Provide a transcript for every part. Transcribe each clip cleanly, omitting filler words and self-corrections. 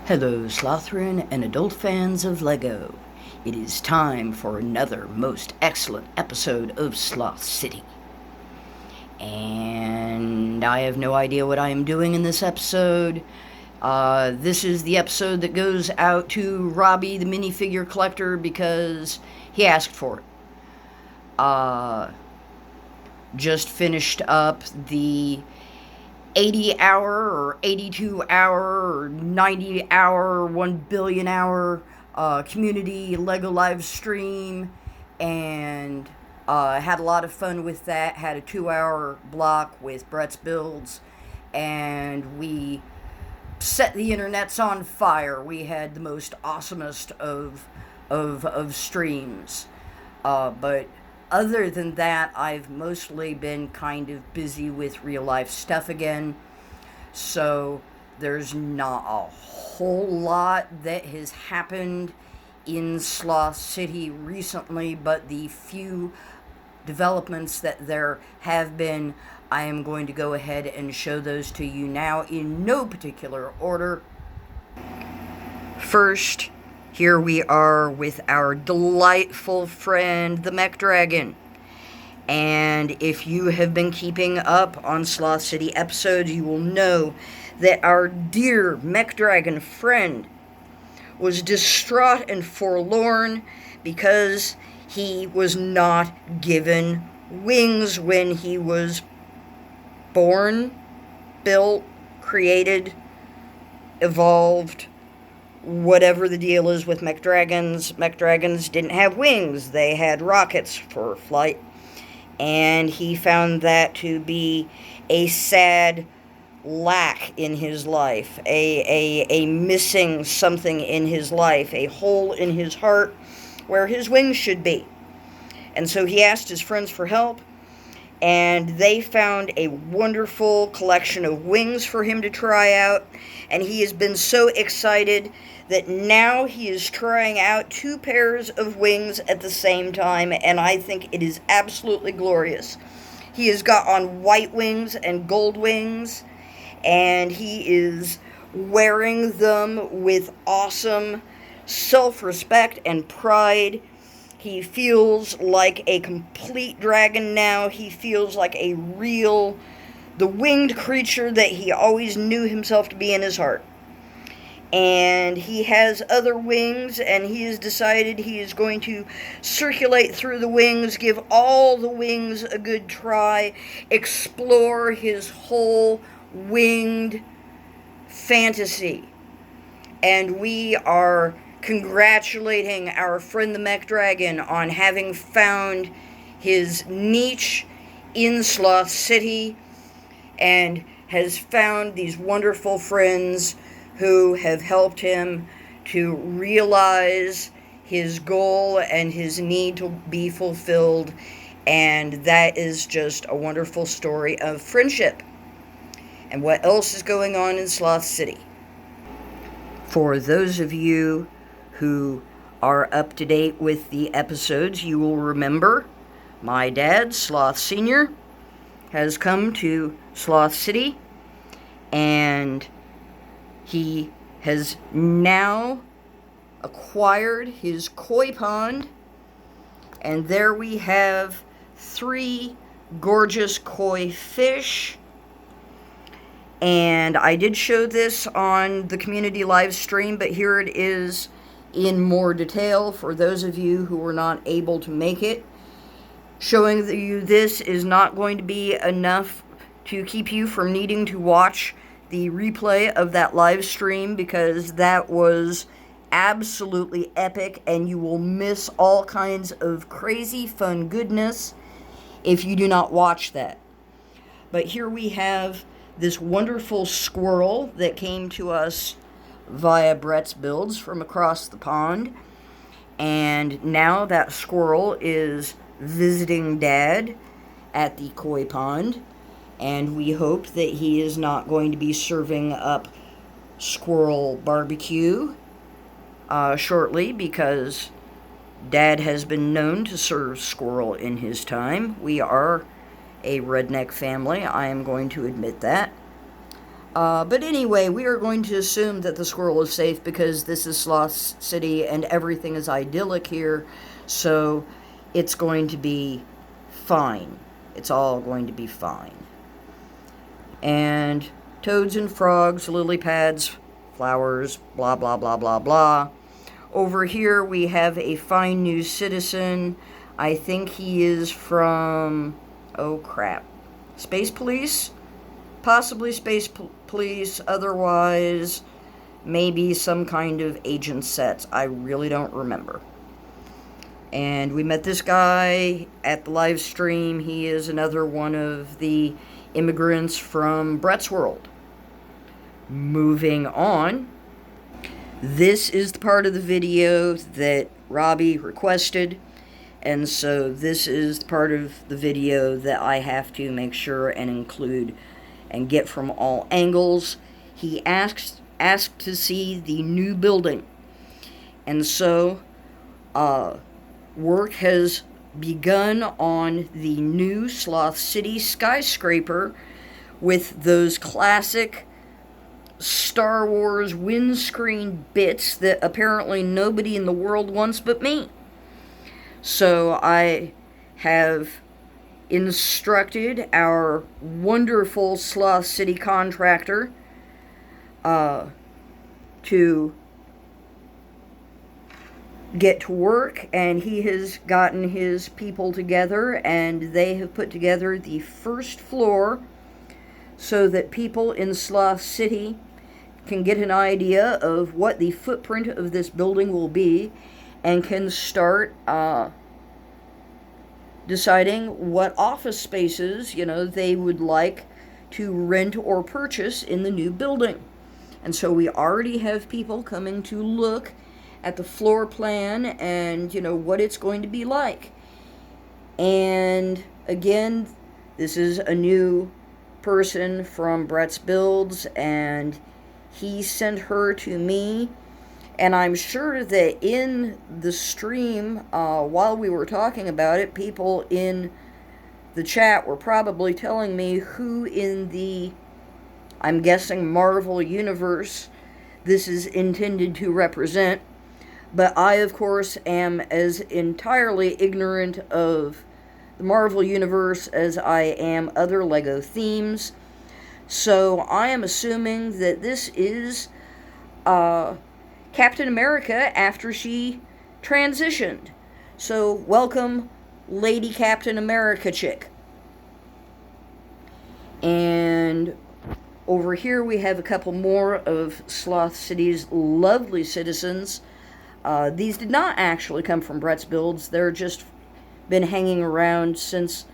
Hello, Slothrin and adult fans of LEGO. It is time for another most excellent episode of Sloth City. And I have no idea what I am doing in this episode. This is the episode that goes out to Robbie, the minifigure collector, because he asked for it. Just finished up the 80-hour or 82-hour or 90-hour, 1 billion hour community LEGO live stream, and had a lot of fun with that. Had a 2-hour block with Brett's builds, and we set the internets on fire. We had the most awesomest of streams, but other than that, I've mostly been kind of busy with real life stuff again, so there's not a whole lot that has happened in Sloth City recently, but the few developments that there have been, I am going to go ahead and show those to you now in no particular order. First, here we are with our delightful friend, the Mech Dragon. And if you have been keeping up on Sloth City episodes, you will know that our dear Mech Dragon friend was distraught and forlorn because he was not given wings when he was born, built, created, evolved. Whatever the deal is with Mech Dragons didn't have wings. They had rockets for flight. And he found that to be a sad lack in his life, a missing something in his life, a hole in his heart where his wings should be. And so he asked his friends for help, and they found a wonderful collection of wings for him to try out. And he has been so excited that now he is trying out 2 pairs of wings at the same time, and I think it is absolutely glorious. He has got on white wings and gold wings, and he is wearing them with awesome self-respect and pride. He feels like a complete dragon now. He feels like the winged creature that he always knew himself to be in his heart. And he has other wings, and he has decided he is going to circulate through the wings, give all the wings a good try, explore his whole winged fantasy. And we are congratulating our friend the Mech Dragon on having found his niche in Sloth City, and has found these wonderful friends who have helped him to realize his goal and his need to be fulfilled. And that is just a wonderful story of friendship. And what else is going on in Sloth City? For those of you who are up to date with the episodes, you will remember my dad, Sloth Sr., has come to Sloth City, and he has now acquired his koi pond, and there we have 3 gorgeous koi fish. And I did show this on the community live stream, but here it is in more detail for those of you who were not able to make it. Showing you this is not going to be enough to keep you from needing to watch the replay of that live stream, because that was absolutely epic, and you will miss all kinds of crazy fun goodness if you do not watch that. But here we have this wonderful squirrel that came to us via Brett's builds from across the pond, and now that squirrel is visiting Dad at the koi pond. And we hope that he is not going to be serving up squirrel barbecue shortly, because Dad has been known to serve squirrel in his time. We are a redneck family, I am going to admit that. But anyway, we are going to assume that the squirrel is safe because this is Sloth City and everything is idyllic here. So it's going to be fine. It's all going to be fine. And toads and frogs, lily pads, flowers, blah, blah, blah, blah, blah. Over here we have a fine new citizen. I think he is from, oh crap, Space Police? Possibly Space Police, otherwise maybe some kind of agent sets. I really don't remember. And we met this guy at the live stream. He is another one of the immigrants from Brett's World. Moving on. This is the part of the video that Robbie requested. And so this is the part of the video that I have to make sure and include and get from all angles. He asked to see the new building. And so work has begun on the new Sloth City Skyscraper with those classic Star Wars windscreen bits that apparently nobody in the world wants but me. So I have instructed our wonderful Sloth City contractor to get to work, and he has gotten his people together, and they have put together the first floor so that people in Sloth City can get an idea of what the footprint of this building will be and can start deciding what office spaces, they would like to rent or purchase in the new building. And so we already have people coming to look at the floor plan and, what it's going to be like. And again, this is a new person from Brett's Builds, and he sent her to me. And I'm sure that in the stream, while we were talking about it, people in the chat were probably telling me who in the, I'm guessing, Marvel universe this is intended to represent. But I, of course, am as entirely ignorant of the Marvel universe as I am other LEGO themes. So I am assuming that this is Captain America after she transitioned. So welcome, Lady Captain America chick. And over here we have a couple more of Sloth City's lovely citizens. These did not actually come from Brett's Builds. They're just been hanging around since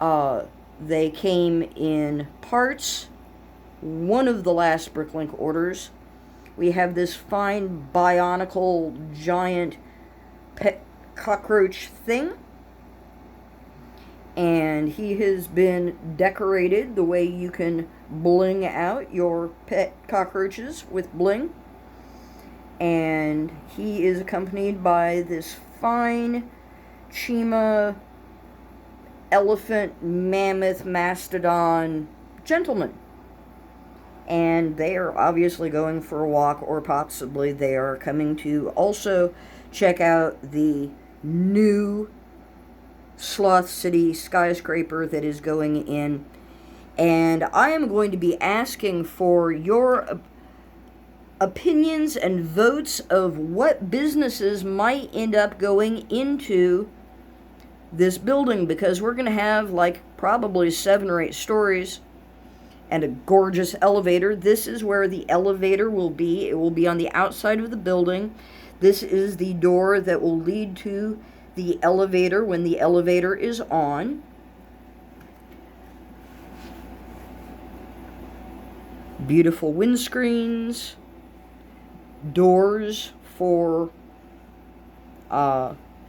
they came in parts. One of the last Bricklink orders. We have this fine bionicle giant pet cockroach thing. And he has been decorated the way you can bling out your pet cockroaches with bling. And he is accompanied by this fine Chima elephant mammoth mastodon gentleman. And they are obviously going for a walk, or possibly they are coming to also check out the new Sloth City Skyscraper that is going in. And I am going to be asking for your opinions and votes of what businesses might end up going into this building, because we're going to have probably 7 or 8 stories and a gorgeous elevator. This is where the elevator will be. It will be on the outside of the building. This is the door that will lead to the elevator when the elevator is on. Beautiful windscreens, doors for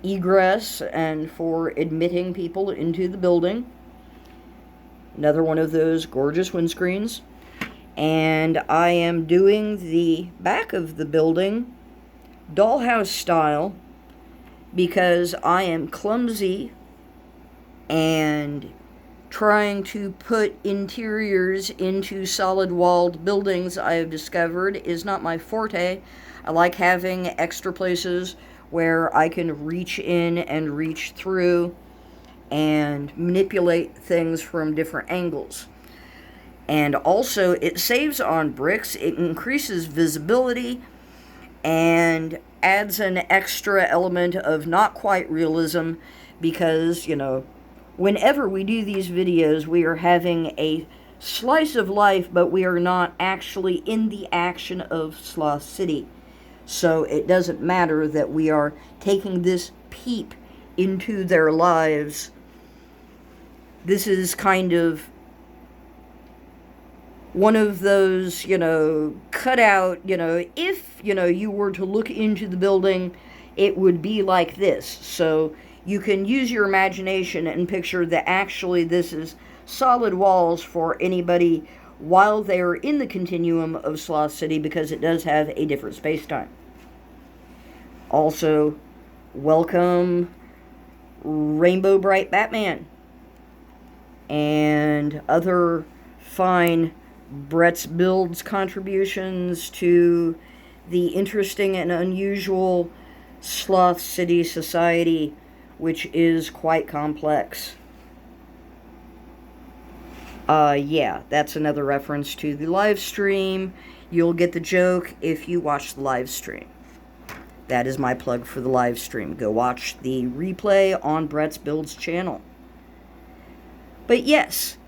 egress and for admitting people into the building. Another one of those gorgeous windscreens. And I am doing the back of the building dollhouse style because I am clumsy and trying to put interiors into solid-walled buildings, I have discovered, is not my forte. I like having extra places where I can reach in and reach through and manipulate things from different angles. And also, it saves on bricks, it increases visibility, and adds an extra element of not quite realism, because, whenever we do these videos, we are having a slice of life, but we are not actually in the action of Sloth City. So it doesn't matter that we are taking this peep into their lives. This is kind of one of those, cut out, if, you were to look into the building, it would be like this. So you can use your imagination and picture that actually this is solid walls for anybody while they're in the continuum of Sloth City, because it does have a different space-time. Also, welcome Rainbow Bright Batman and other fine Brett's Builds contributions to the interesting and unusual Sloth City society, which is quite complex. Yeah, that's another reference to the live stream. You'll get the joke if you watch the live stream. That is my plug for the live stream. Go watch the replay on Brett's Builds channel. But yes,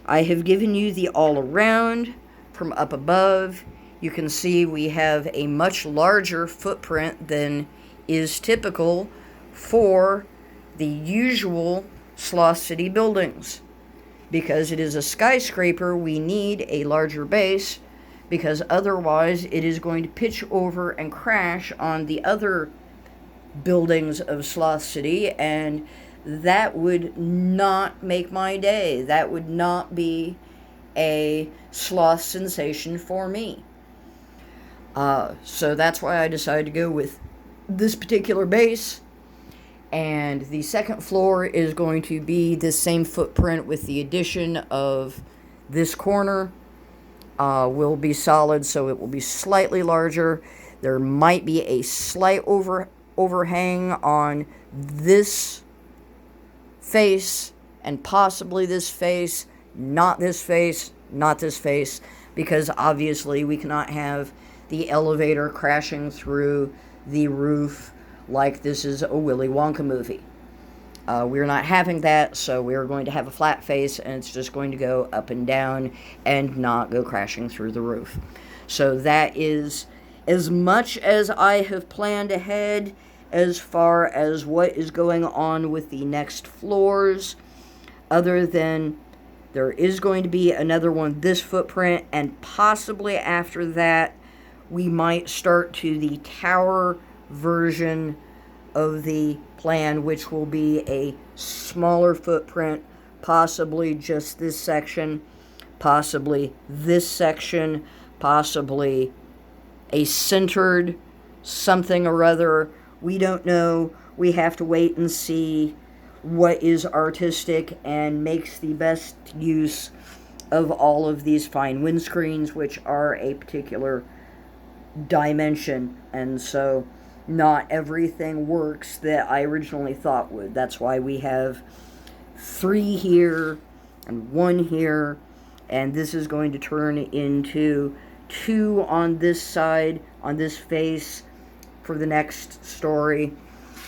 I have given you the all-around from up above. You can see we have a much larger footprint than is typical for the usual Sloth City buildings. Because it is a skyscraper, we need a larger base, because otherwise it is going to pitch over and crash on the other buildings of Sloth City, and that would not make my day. That would not be a sloth sensation for me. So that's why I decided to go with this particular base. And the second floor is going to be the same footprint with the addition of this corner. Will be solid, so it will be slightly larger. There might be a slight overhang on this face, and possibly this face, not this face, not this face, because obviously we cannot have the elevator crashing through the roof like this is a Willy Wonka movie. We're not having that, so we're going to have a flat face, and it's just going to go up and down and not go crashing through the roof. So that is as much as I have planned ahead as far as what is going on with the next floors, other than there is going to be another one this footprint, and possibly after that we might start to the tower version of the plan, which will be a smaller footprint, possibly just this section, possibly this section, possibly a centered something or other. We don't know. We have to wait and see what is artistic and makes the best use of all of these fine windscreens, which are a particular dimension, and so not everything works that I originally thought would. That's why we have 3 here and 1 here, and this is going to turn into 2 on this side, on this face, for the next story,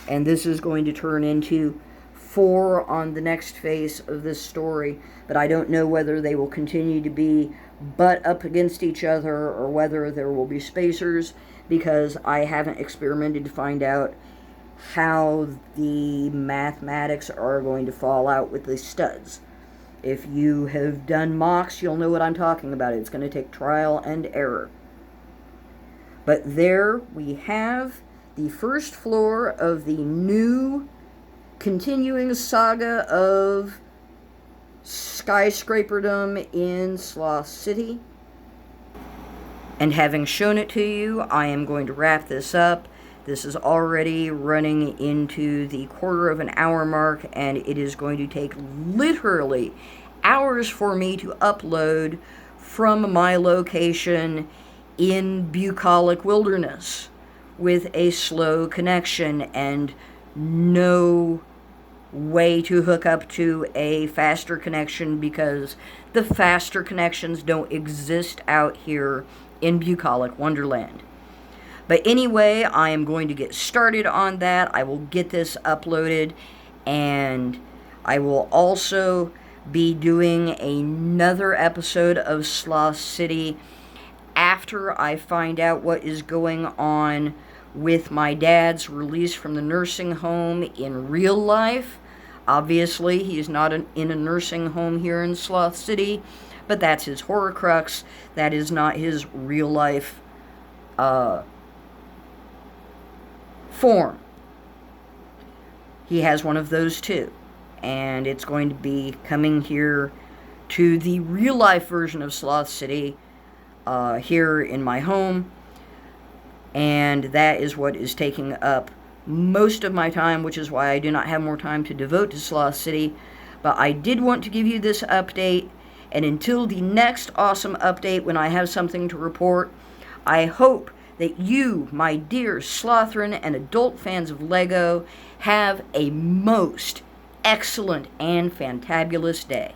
and this is going to turn into 4 on the next face of this story. But I don't know whether they will continue to be butt up against each other or whether there will be spacers, because I haven't experimented to find out how the mathematics are going to fall out with the studs. If you have done mocks, you'll know what I'm talking about. It's going to take trial and error. But there we have the first floor of the new continuing saga of Skyscraperdom in Sloth City. And having shown it to you, I am going to wrap this up This is already running into the quarter of an hour mark, and it is going to take literally hours for me to upload from my location in bucolic wilderness with a slow connection and no way to hook up to a faster connection, because the faster connections don't exist out here in bucolic wonderland. But anyway, I am going to get started on that. I will get this uploaded, and I will also be doing another episode of Sloth City after I find out what is going on with my dad's release from the nursing home in real life. Obviously, he is not in a nursing home here in Sloth City, but that's his Horcrux. That is not his real life form. He has one of those too, and it's going to be coming here to the real life version of Sloth City here in my home, and that is what is taking up most of my time, which is why I do not have more time to devote to Sloth City. But I did want to give you this update, and until the next awesome update when I have something to report, I hope that you, my dear Slothrin and adult fans of LEGO, have a most excellent and fantabulous day.